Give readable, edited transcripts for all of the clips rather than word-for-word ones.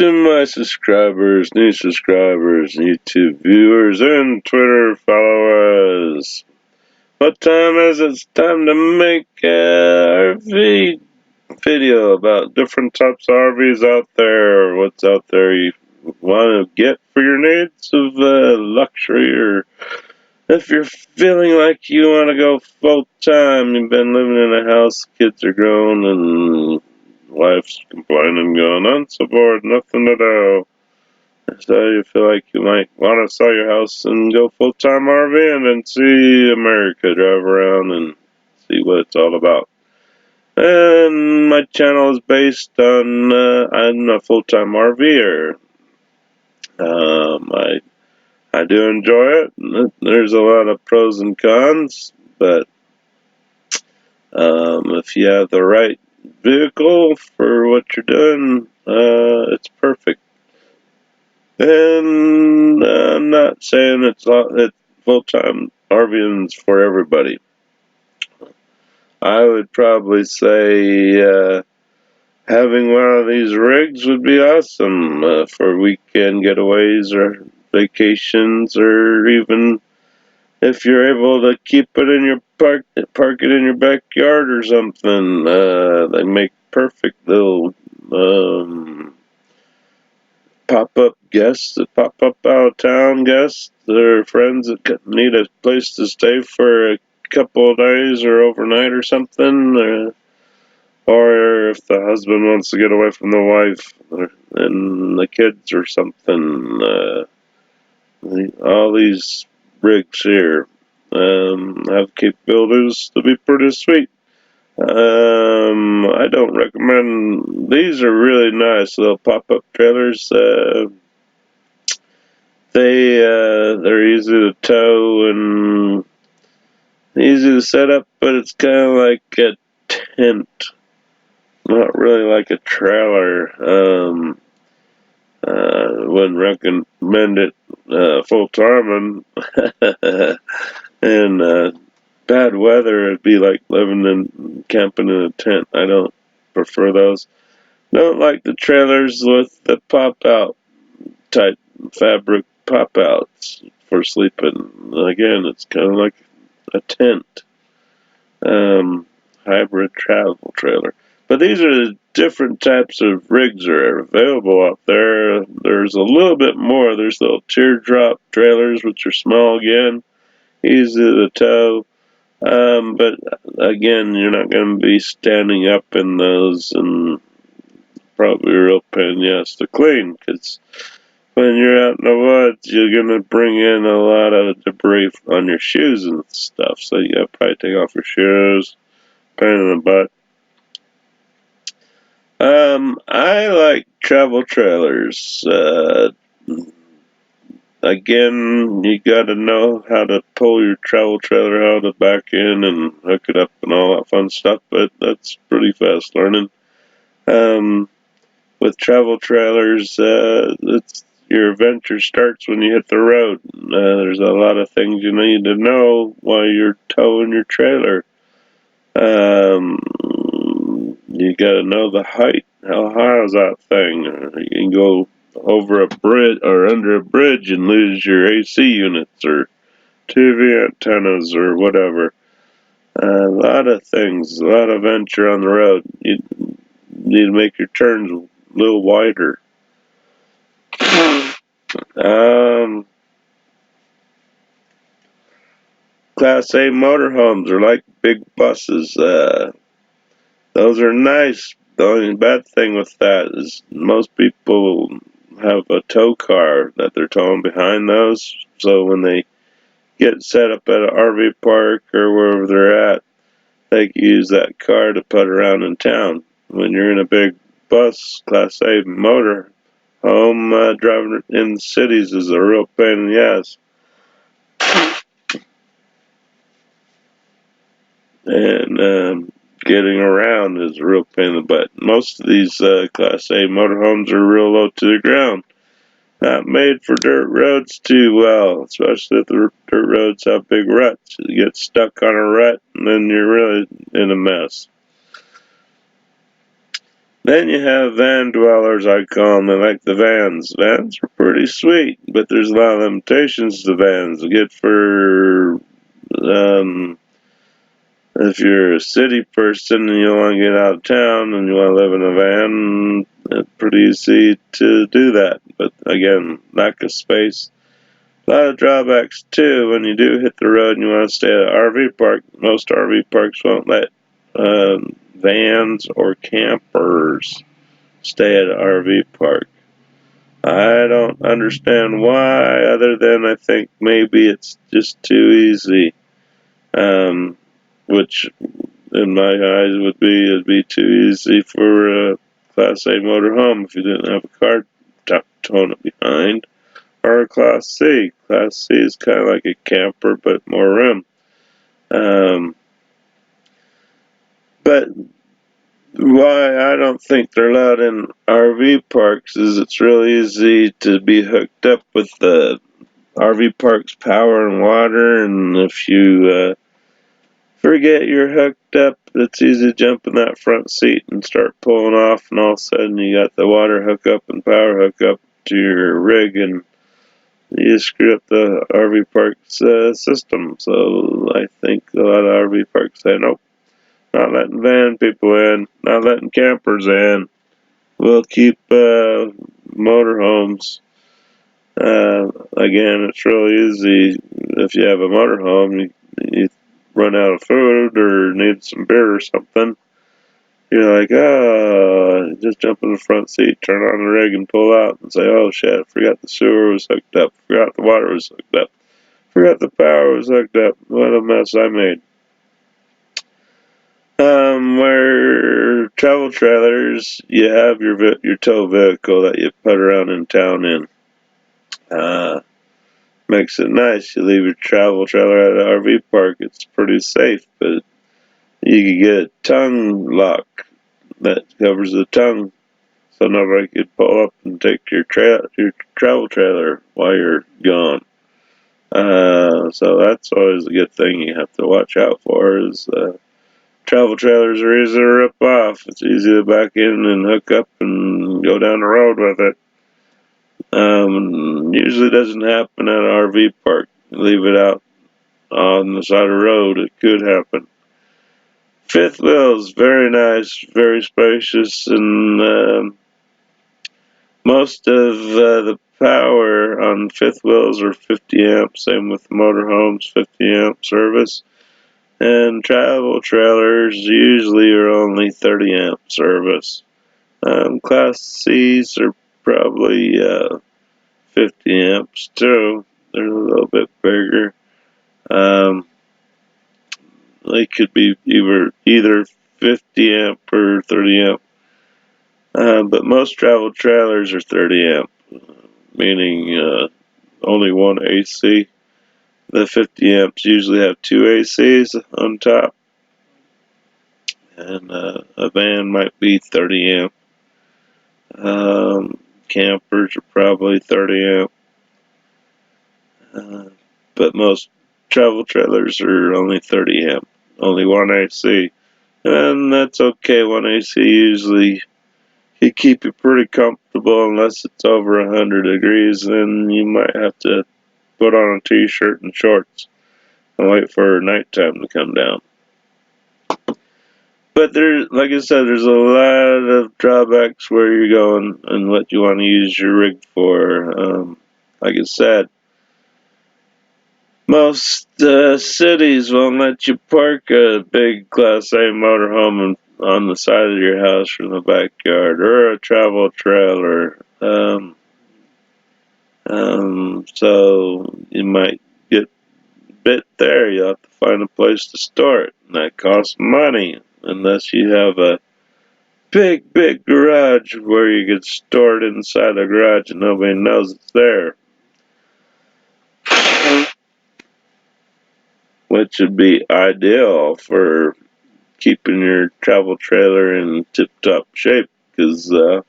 to my subscribers, new subscribers, YouTube viewers, and Twitter followers. What time is it? It's time to make a RV video about different types of RVs out there, what's out there you want to get for your needs of luxury, or if you're feeling like you want to go full time, you've been living in a house, kids are grown, and wife's complaining, going, I'm so bored, nothing to do. So you feel like you might want to sell your house and go full-time RVing and see America, drive around and see what it's all about. And my channel is based on, I'm a full-time RVer. I do enjoy it. There's a lot of pros and cons, but if you have the right vehicle for what you're doing, it's perfect. And I'm not saying it's full-time RVing's for everybody. I would probably say having one of these rigs would be awesome for weekend getaways or vacations, or even if you're able to keep it in your park it in your backyard or something. They make perfect little pop-up guests that pop up out of town guests. Their friends that need a place to stay for a couple of days or overnight or something, or if the husband wants to get away from the wife and the kids or something. All these rigs here have capabilities to be pretty sweet. I don't recommend. These are really nice little pop-up trailers. They're easy to tow and easy to set up, but it's kind of like a tent, not really like a trailer. Wouldn't recommend it full time, and bad weather, it'd be like living in camping in a tent. I don't prefer those. Don't like the trailers with the pop out type fabric pop outs for sleeping. Again, it's kind of like a tent, hybrid travel trailer. But these are the different types of rigs that are available out there. There's a little bit more. There's little teardrop trailers, which are small again, easy to tow. But again, you're not going to be standing up in those, and probably a real pain in the ass to clean, because when you're out in the woods, you're gonna bring in a lot of debris on your shoes and stuff. So you gotta probably take off your shoes, pain in the butt. I like travel trailers. Again, you gotta know how to pull your travel trailer out of the back end and hook it up and all that fun stuff, but that's pretty fast learning. With travel trailers, it's your adventure starts when you hit the road. There's a lot of things you need to know while you're towing your trailer. You gotta know the height. How high is that thing? You can go over a bridge or under a bridge and lose your AC units or TV antennas or whatever. A lot of things, a lot of venture on the road. You need to make your turns a little wider. Um, Class A motorhomes are like big buses. Those are nice. The only bad thing with that is most people have a tow car that they're towing behind those. So when they get set up at an RV park or wherever they're at, they can use that car to put around in town. When you're in a big bus, Class A motor home, driving in the cities is a real pain in the ass. And getting around is a real pain in the butt. Most of these Class A motorhomes are real low to the ground. Not made for dirt roads too well, especially if the dirt roads have big ruts. You get stuck on a rut, and then you're really in a mess. Then you have van dwellers, I call them. They like the vans. Vans are pretty sweet, but there's a lot of limitations to vans. Good for if you're a city person and you want to get out of town and you want to live in a van, it's pretty easy to do that. But again, lack of space. A lot of drawbacks too. When you do hit the road and you want to stay at an RV park, most RV parks won't let vans or campers stay at an RV park. I don't understand why, other than I think maybe it's just too easy. Which in my eyes it'd be too easy for a Class A motorhome if you didn't have a car towing it behind, or a Class C. Class C is kind of like a camper but more room. But why I don't think they're allowed in RV parks is it's really easy to be hooked up with the RV park's power and water, and if you forget you're hooked up, it's easy to jump in that front seat and start pulling off, and all of a sudden you got the water hookup and power hookup to your rig, and you screw up the RV park's system. So I think a lot of RV parks say, nope, not letting van people in, not letting campers in. We'll keep motorhomes. Again, it's really easy if you have a motorhome. You run out of food or need some beer or something. You're like, just jump in the front seat, turn on the rig, and pull out, and say, oh shit, I forgot the sewer was hooked up, forgot the water was hooked up, forgot the power was hooked up. What a mess I made. Where travel trailers, you have your tow vehicle that you put around in town in. Makes it nice. You leave your travel trailer at an RV park, it's pretty safe, but you could get a tongue lock that covers the tongue so nobody could pull up and take your travel trailer while you're gone. So that's always a good thing you have to watch out for is travel trailers are easy to rip off. It's easy to back in and hook up and go down the road with it. Usually doesn't happen at an RV park. Leave it out on the side of the road, it could happen. Fifth wheels, very nice, very spacious, and most of the power on fifth wheels are 50 amps, same with motorhomes, 50 amp service. And travel trailers usually are only 30 amp service. Class C's are probably 50 amps too. They're a little bit bigger. Um, they could be either 50 amp or 30 amp. But most travel trailers are 30 amp, meaning only one AC. The 50 amps usually have two ACs on top, and a van might be 30 amp. Campers are probably 30 amp, but most travel trailers are only 30 amp, only one AC. And that's okay, one AC usually can keep you pretty comfortable unless it's over 100 degrees, then you might have to put on a t-shirt and shorts and wait for nighttime to come down. But like I said, there's a lot of drawbacks where you're going and what you want to use your rig for. Like I said, most cities won't let you park a big Class A motorhome on the side of your house from the backyard, or a travel trailer. So you might get bit there. You'll have to find a place to store it, and that costs money unless you have a big garage where you could store it inside a garage and nobody knows it's there, which would be ideal for keeping your travel trailer in tip-top shape, because the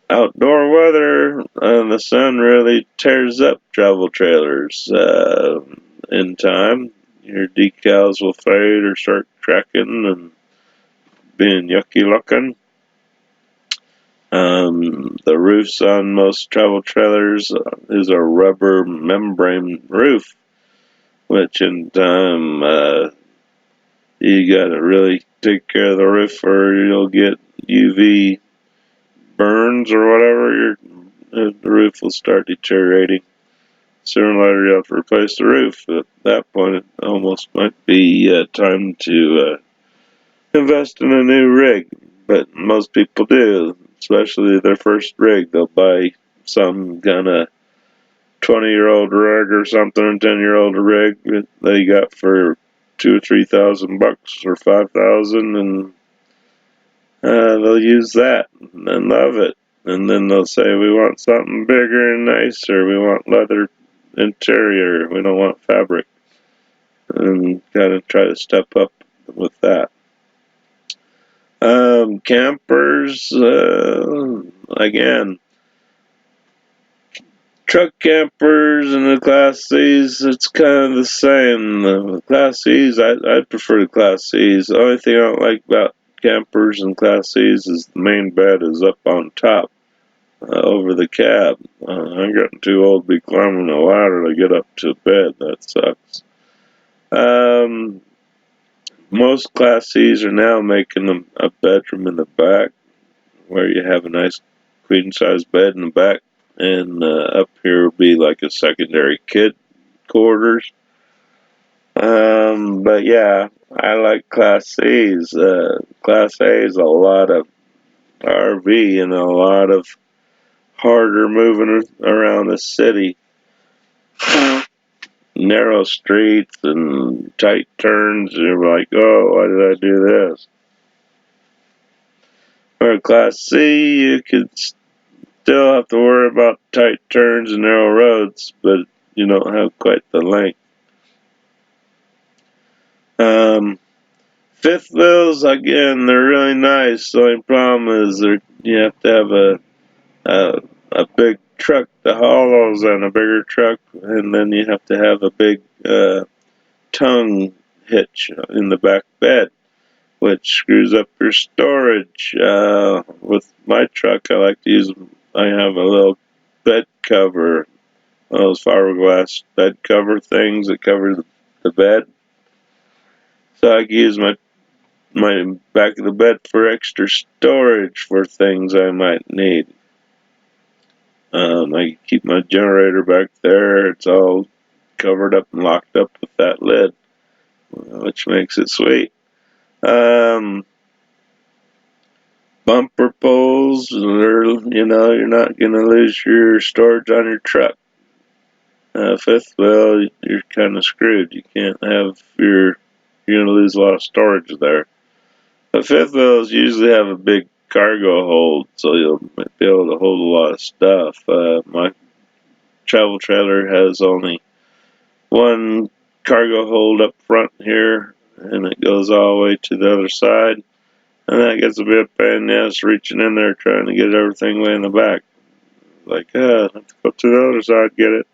outdoor weather and the sun really tears up travel trailers in time. Your decals will fade or start cracking and being yucky looking. The roofs on most travel trailers is a rubber membrane roof, which in time you gotta really take care of the roof or you'll get UV burns or whatever. The roof will start deteriorating. Sooner or later you have to replace the roof. At that point it almost might be time to invest in a new rig, but most people do, especially their first rig. They'll buy some kind of 20-year-old rig or something, 10-year-old rig that they got for $2,000 or $3,000 or $5,000, and they'll use that and love it. And then they'll say, we want something bigger and nicer. We want leather interior. We don't want fabric. And kind of try to step up with that. Campers, again, truck campers and the Class C's, it's kind of the same. The Class C's, I prefer the Class C's. The only thing I don't like about campers and Class C's is the main bed is up on top, over the cab. I'm getting too old to be climbing a ladder to get up to bed. That sucks. Most Class C's are now making them a bedroom in the back, where you have a nice queen size bed in the back, and up here will be like a secondary kid quarters. But yeah, I like Class C's. Class A is a lot of RV and a lot of harder moving around the city. Narrow streets and tight turns. You're like, oh, why did I do this? For Class C, you could still have to worry about tight turns and narrow roads, but you don't have quite the length. Fifth wheels, again, they're really nice. The only problem is you have to have a big truck to haul those in, a bigger truck, and then you have to have a big tongue hitch in the back bed, which screws up your storage. With my truck, I have a little bed cover, those fiberglass bed cover things that cover the bed. So I can use my back of the bed for extra storage for things I might need. I keep my generator back there. It's all covered up and locked up with that lid, which makes it sweet. Bumper poles, you're not going to lose your storage on your truck. Fifth wheel, you're kind of screwed. You're going to lose a lot of storage there. The fifth wheels usually have a big cargo hold, so you'll be able to hold a lot of stuff. My travel trailer has only one cargo hold up front here, and it goes all the way to the other side. And that gets a bit pain in the ass reaching in there trying to get everything way in the back. Like, I have to go to the other side, get it.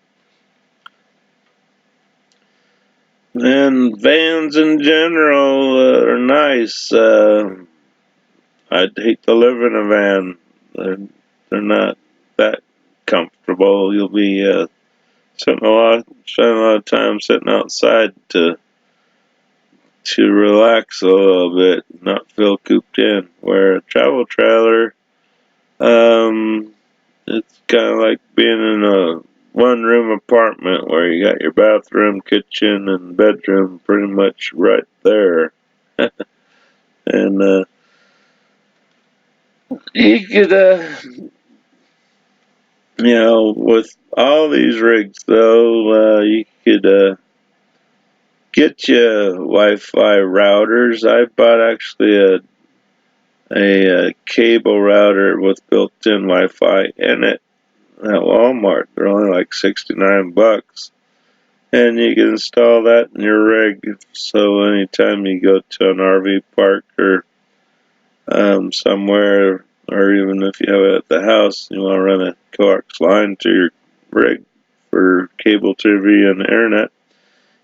And vans in general are nice. I'd hate to live in a van. They're not that comfortable. You'll be spending a lot of time sitting outside to relax a little bit, not feel cooped in. Where a travel trailer, it's kind of like being in a one-room apartment where you got your bathroom, kitchen, and bedroom pretty much right there. And you could, with all these rigs, though, you could get you Wi-Fi routers. I bought actually a cable router with built-in Wi-Fi in it at Walmart. They're only like $69, and you can install that in your rig. So anytime you go to an RV park or somewhere, or even if you have it at the house, you want to run a coax line to your rig for cable TV and internet,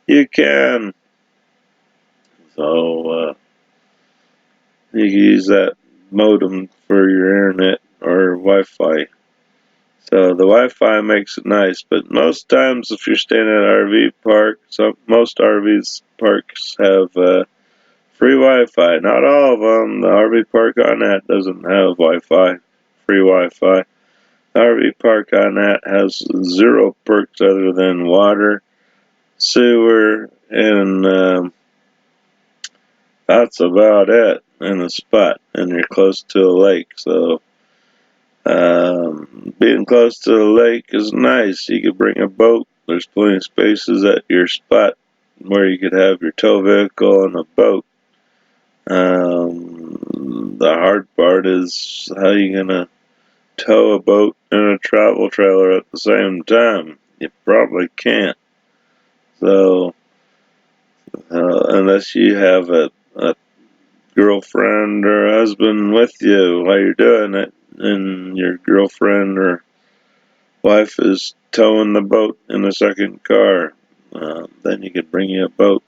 you can. So you can use that modem for your internet or Wi-Fi. So the Wi-Fi makes it nice, but most times if you're staying at an RV park, most RV parks have free Wi-Fi. Not all of them. The RV park on that doesn't have Wi-Fi, free Wi-Fi. The RV park on that has zero perks other than water, sewer, and that's about it in a spot. And you're close to a lake, so being close to the lake is nice. You could bring a boat. There's plenty of spaces at your spot where you could have your tow vehicle and a boat. The hard part is how you gonna tow a boat and a travel trailer at the same time. You probably can't. So unless you have a girlfriend or husband with you while you're doing it, and your girlfriend or wife is towing the boat in the second car, then you could bring you a boat.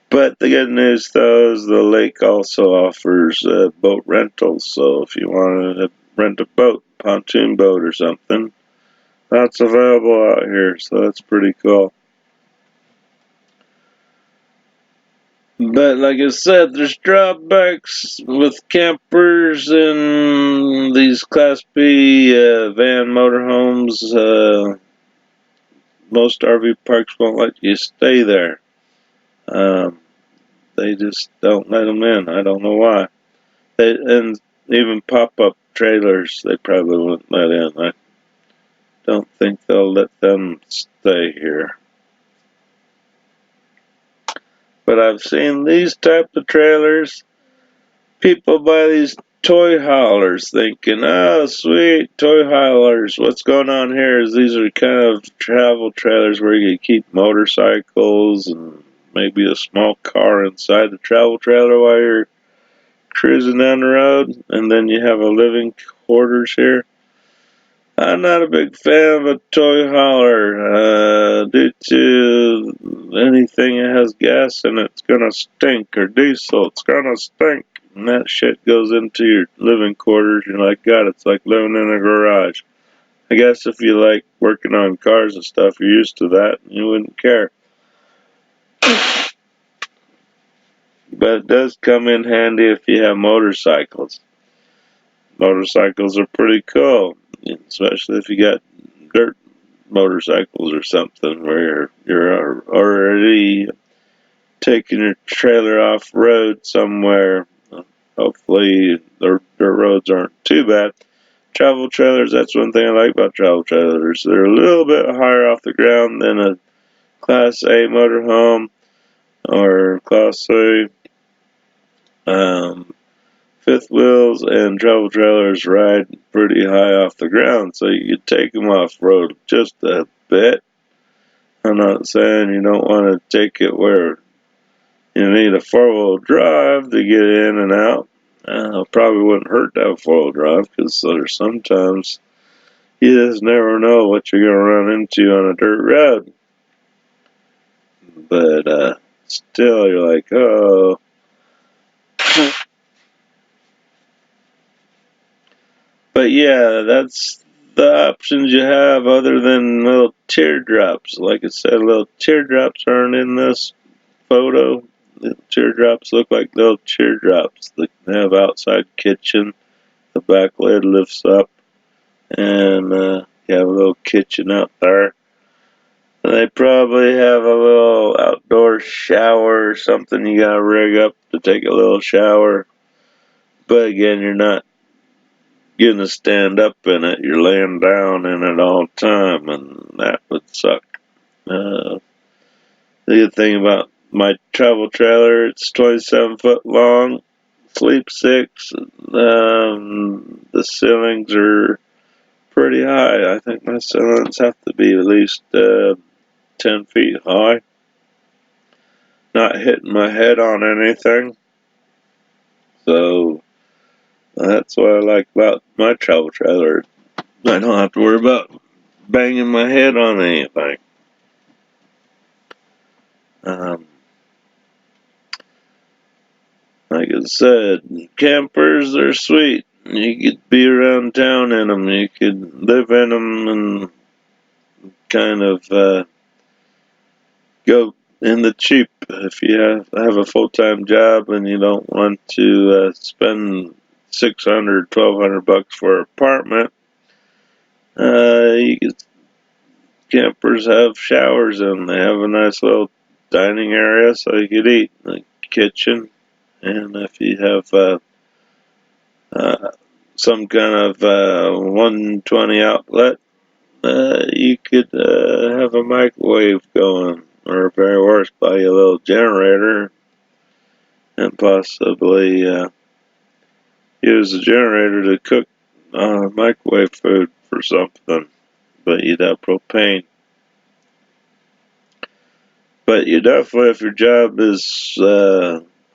But the good news, though, is the lake also offers boat rentals. So if you wanted to rent a boat, pontoon boat or something, that's available out here. So that's pretty cool. But like I said, there's drawbacks with campers and these Class B van motorhomes. Most RV parks won't let you stay there. Um, they just don't let them in. I don't know why. And even pop-up trailers, they probably wouldn't let in. I don't think they'll let them stay here. But I've seen these type of trailers. People buy these toy haulers thinking, oh, sweet, toy haulers. What's going on here is these are kind of travel trailers where you keep motorcycles and maybe a small car inside the travel trailer while you're cruising down the road, and then you have a living quarters here. I'm not a big fan of a toy hauler due to anything that has gas in it's gonna stink, or diesel, it's gonna stink. And that shit goes into your living quarters. You're like, God, it's like living in a garage. I guess if you like working on cars and stuff, you're used to that, and you wouldn't care. But it does come in handy if you have motorcycles. Motorcycles are pretty cool, especially if you got dirt motorcycles or something where you're already taking your trailer off road somewhere. Hopefully their roads aren't too bad. Travel trailers, that's one thing I like about travel trailers. They're a little bit higher off the ground than a Class A motorhome or Class A. Fifth wheels and travel trailers ride pretty high off the ground, so you could take them off road just a bit. I'm not saying you don't want to take it where you need a four-wheel drive to get in and out. Probably wouldn't hurt to have four-wheel drive because there's sometimes you just never know what you're going to run into on a dirt road. But still, you're like, oh. But yeah, that's the options you have other than little teardrops. Like I said, little teardrops aren't in this photo. The teardrops look like little teardrops. They have outside kitchen. The back lid lifts up, and you have a little kitchen out there. And they probably have a little outdoor shower or something you gotta rig up to take a little shower. But again, you're not getting to stand up in it. You're laying down in it all the time, and that would suck. The good thing about my travel trailer, it's 27 foot long, sleep six. The ceilings are pretty high. I think my ceilings have to be at least 10 feet high. Not hitting my head on anything. So that's what I like about my travel trailer. I don't have to worry about banging my head on anything. Um, like I said, campers are sweet. You could be around town in them. You could live in them and kind of go in the cheap. If you have a full-time job and you don't want to spend $600, $1,200 for an apartment, you could, campers have showers and they have a nice little dining area so you could eat, like kitchen. And if you have uh, some kind of 120 outlet, you could have a microwave going, or very worse, buy a little generator and possibly use the generator to cook microwave food for something. But you'd have propane. But you definitely, if your job is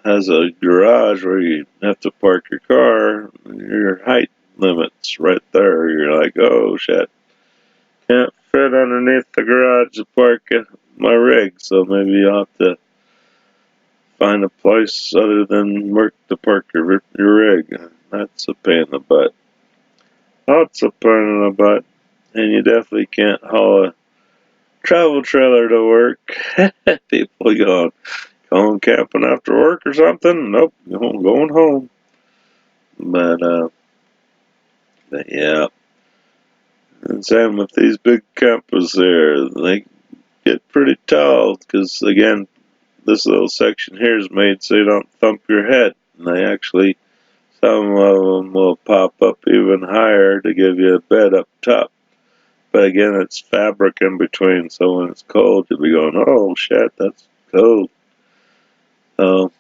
has a garage where you have to park your car, your height limits right there. You're like, oh shit, can't fit underneath the garage to park my rig, so maybe you'll have to find a place other than work to park your rig. That's a pain in the butt. Lots of pain in the butt, and you definitely can't haul a travel trailer to work. People going camping after work or something. Nope, going home. But yeah, and same with these big campers there. They get pretty tall because again, this little section here is made so you don't thump your head. And they actually, some of them will pop up even higher to give you a bed up top. But again, it's fabric in between, so when it's cold, you'll be going, oh shit, that's cold. So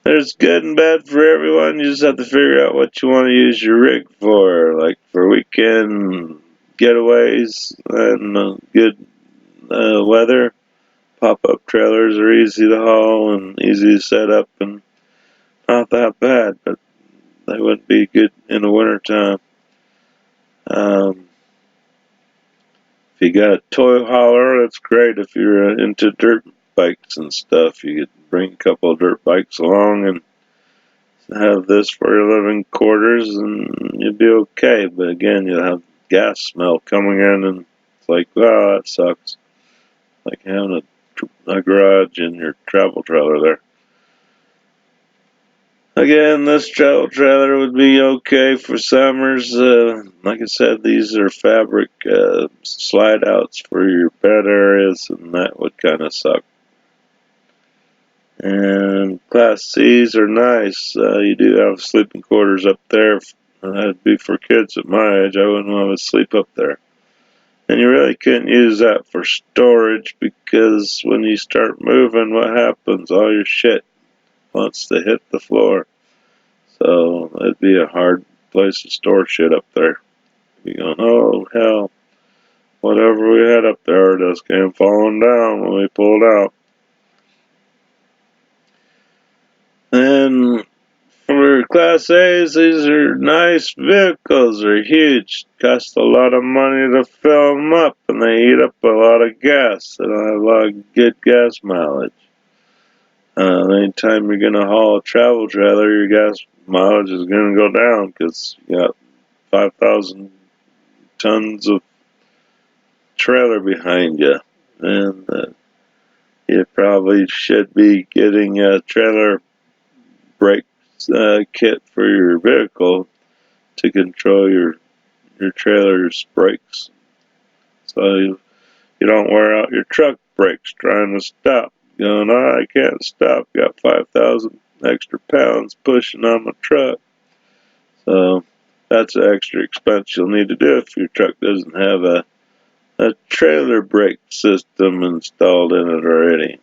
there's good and bad for everyone. You just have to figure out what you want to use your rig for, like for weekend getaways and good weather. Pop-up trailers are easy to haul and easy to set up and not that bad, but they wouldn't be good in the wintertime. If you got a toy hauler, that's great. If you're into dirt bikes and stuff, you could bring a couple of dirt bikes along and have this for your living quarters and you'll be okay. But again, you'll have gas smell coming in and it's like, wow, that sucks. Like having a garage in your travel trailer there. Again, this travel trailer would be okay for summers. Like I said, these are fabric slide outs for your bed areas, and that would kind of suck. And Class C's are nice. You do have sleeping quarters up there. That'd be for kids at my age. I wouldn't want to sleep up there. And you really couldn't use that for storage because when you start moving, what happens? All your shit wants to hit the floor. So it'd be a hard place to store shit up there. You're going, oh hell, whatever we had up there just came falling down when we pulled out. And for Class A's, these are nice vehicles. They're huge. Cost a lot of money to fill them up, and they eat up a lot of gas. They don't have a lot of good gas mileage. Anytime you're going to haul a travel trailer, your gas mileage is going to go down because you got 5,000 tons of trailer behind you. And you probably should be getting a trailer brake kit for your vehicle to control your trailer's brakes. So you don't wear out your truck brakes trying to stop. Going, oh, I can't stop. Got 5,000 extra pounds pushing on my truck. So that's an extra expense you'll need to do if your truck doesn't have a trailer brake system installed in it already.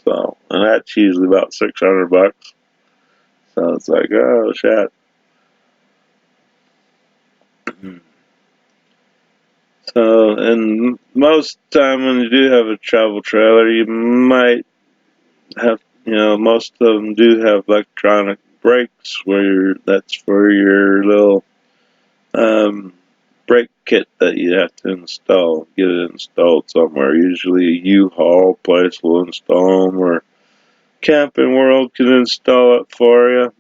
So, and that's usually about $600. So it's like, oh shit. So, and most time when you do have a travel trailer, you might have, most of them do have electronic brakes where that's for your little brake kit that you have to install, get it installed somewhere. Usually a U-Haul place will install them, or Camping World can install it for you.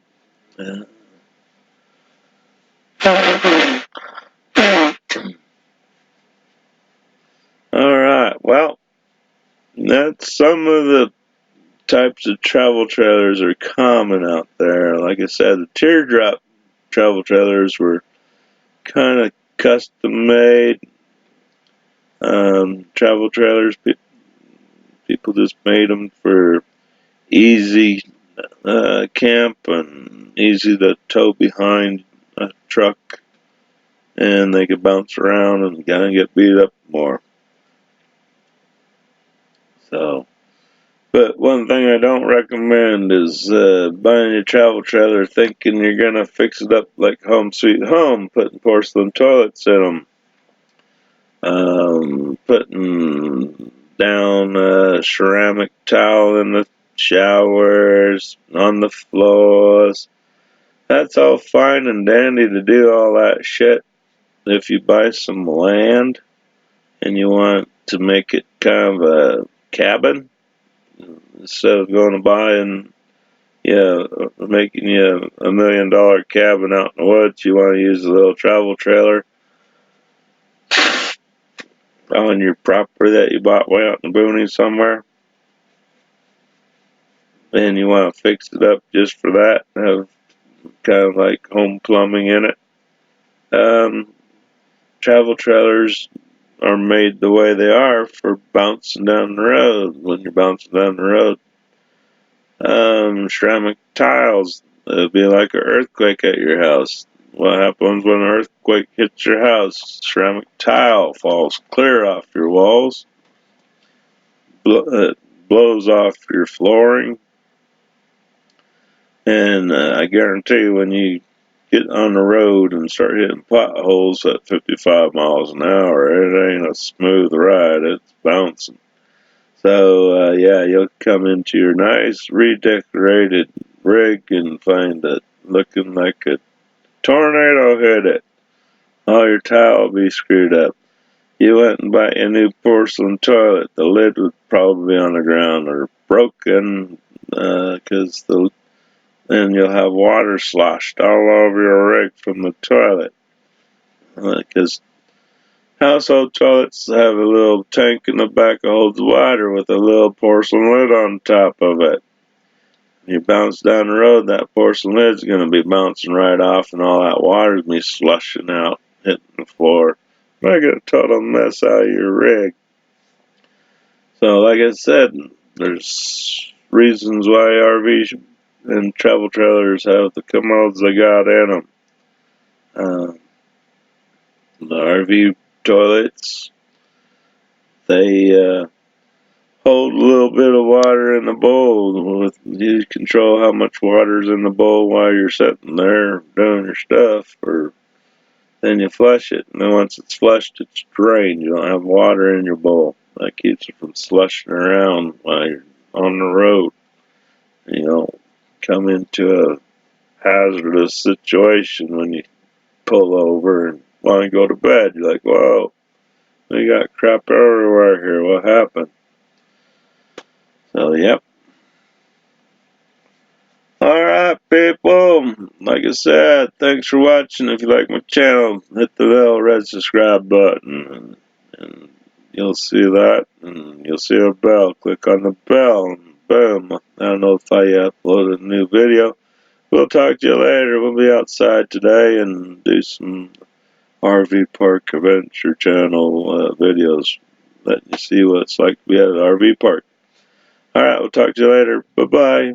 Alright, well, that's some of the types of travel trailers are common out there. Like I said, the teardrop travel trailers were kind of custom made. Travel trailers, people just made them for easy camp and easy to tow behind a truck, and they could bounce around and kind of get beat up more. So, but one thing I don't recommend is buying a travel trailer thinking you're gonna fix it up like Home Sweet Home, putting porcelain toilets in them, putting down ceramic tile in the showers, on the floors. That's all fine and dandy to do all that shit if you buy some land and you want to make it kind of a cabin. Instead of going to buy and making you $1 million cabin out in the woods, you want to use a little travel trailer on your property that you bought way out in the boonies somewhere, and you want to fix it up just for that, have kind of like home plumbing in it. Travel trailers are made the way they are for bouncing down the road. When you're bouncing down the road, ceramic tiles, it'd be like an earthquake at your house. What happens when an earthquake hits your house? Ceramic tile falls clear off your walls, it blows off your flooring, and I guarantee you when you get on the road and start hitting potholes at 55 miles an hour, it ain't a smooth ride, it's bouncing. So, yeah, you'll come into your nice redecorated rig and find it looking like a tornado hit it. All your tile will be screwed up. You went and bought a new porcelain toilet. The lid would probably be on the ground or broken, because then you'll have water sloshed all over your rig from the toilet. Because household toilets have a little tank in the back that holds water with a little porcelain lid on top of it. You bounce down the road, that porcelain lid's going to be bouncing right off, and all that water's going to be slushing out, hitting the floor. Make a total mess out of your rig. So, like I said, there's reasons why RV and travel trailers have the commodes they got in them. The RV toilets, they hold a little bit of water in the bowl. You control how much water's in the bowl while you're sitting there doing your stuff, or then you flush it, and then once it's flushed, it's drained. You don't have water in your bowl. That keeps it from slushing around while you're on the road. You don't come into a hazardous situation when you pull over and want to go to bed. You're like, whoa, we got crap everywhere here. What happened? So, yep. Alright, people. Like I said, thanks for watching. If you like my channel, hit the little red subscribe button, and you'll see that, and you'll see a bell. Click on the bell, and boom, that'll notify you upload a new video. We'll talk to you later. We'll be outside today and do some RV Park Adventure Channel videos, letting you see what it's like to be at an RV park. Alright, we'll talk to you later. Bye-bye.